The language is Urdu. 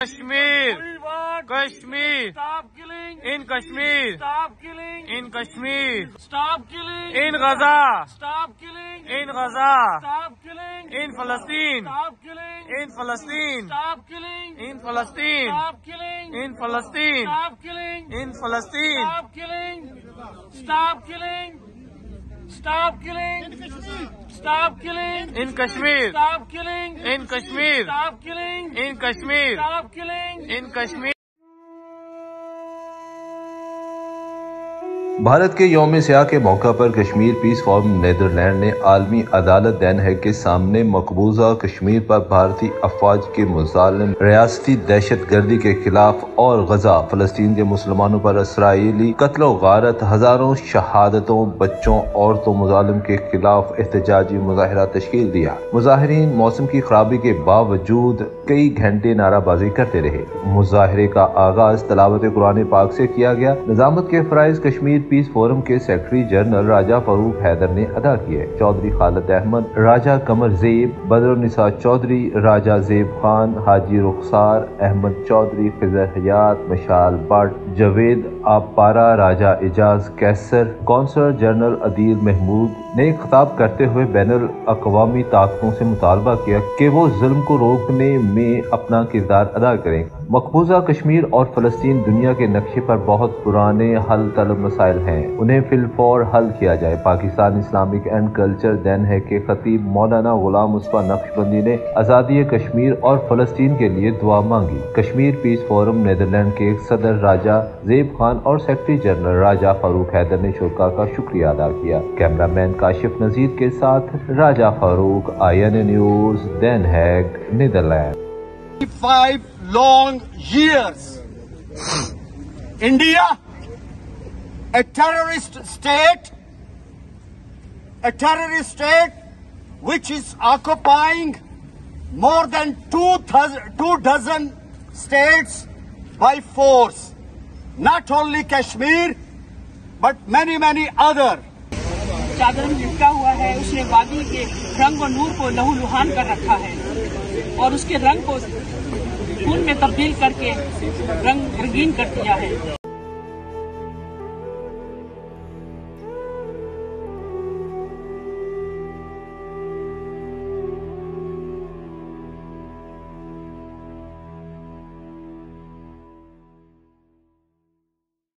Kashmir, Kashmir, Stop killing. in Kashmir, Stop killing. in Kashmir, Stop killing. in Gaza, Stop killing. in Gaza, Stop killing. in Palestine, Stop killing. in Palestine, Stop killing. in Palestine, Stop killing. in Palestine, Stop killing. in Palestine, Stop killing. Stop killing. Stop killing. Stop killing. in Kashmir, Stop killing. in Kashmir, Stop killing. in Kashmir, Stop killing. in Kashmir. Bharat کے یوم سیاہ کے موقع پر کشمیر پیس فورم نیدرلینڈ نے عالمی عدالت دین ہیگ کے سامنے مقبوضہ کشمیر پر بھارتی افواج کے مظالم، ریاستی دہشت گردی کے خلاف اور غزہ فلسطین کے مسلمانوں پر اسرائیلی قتل و غارت، ہزاروں شہادتوں، بچوں، عورتوں، مظالم کے خلاف احتجاجی مظاہرہ تشکیل دیا۔ مظاہرین موسم کی خرابی کے باوجود کئی گھنٹے نعرہ بازی کرتے رہے۔ مظاہرے کا آغاز تلاوت قرآن پاک سے کیا گیا۔ نظامت کے فرائض کشمیر پیس فورم کے سیکرٹری جنرل راجہ فاروق حیدر نے ادا کیے۔ چودھری خالد احمد، راجہ قمر زیب، بدر النساء چودھری، راجہ زیب خان، حاجی رخسار احمد چودھری، خضر حیات، مشال بٹ، جاوید آبپارہ، راجہ اعجاز کیسر، کونسلر جنرل عدیل محمود نے خطاب کرتے ہوئے بین الاقوامی طاقتوں سے مطالبہ کیا کہ وہ ظلم کو روکنے میں اپنا کردار ادا کریں۔ مقبوضہ کشمیر اور فلسطین دنیا کے نقشے پر بہت پرانے حل طلب مسائل ہیں، انہیں فی الفور حل کیا جائے۔ Pakistan Islamic and culture Den Haag کے خطیب مولانا غلام مصطفیٰ نقشبندی نے آزادی کشمیر اور فلسطین کے لیے دعا مانگی۔ کشمیر پیس فورم نیدرلینڈ کے صدر راجہ زیب خان اور سیکرٹری جنرل راجہ فاروق حیدر نے شرکاء کا شکریہ ادا کیا۔ کیمرہ مین کاشف نذیر کے ساتھ Raja Farooq, IN news, Den Haag, Netherland. 5 long years. India, a terrorist state which is occupying more than 2 dozen states by force. Not only Kashmir, but many other. چادر میں لپٹا ہوا ہے، اس نے وادی کے رنگ و نور کو لہو لہان کر رکھا ہے اور اس کے رنگ کو خون میں تبدیل کر کے رنگین کر دیا ہے۔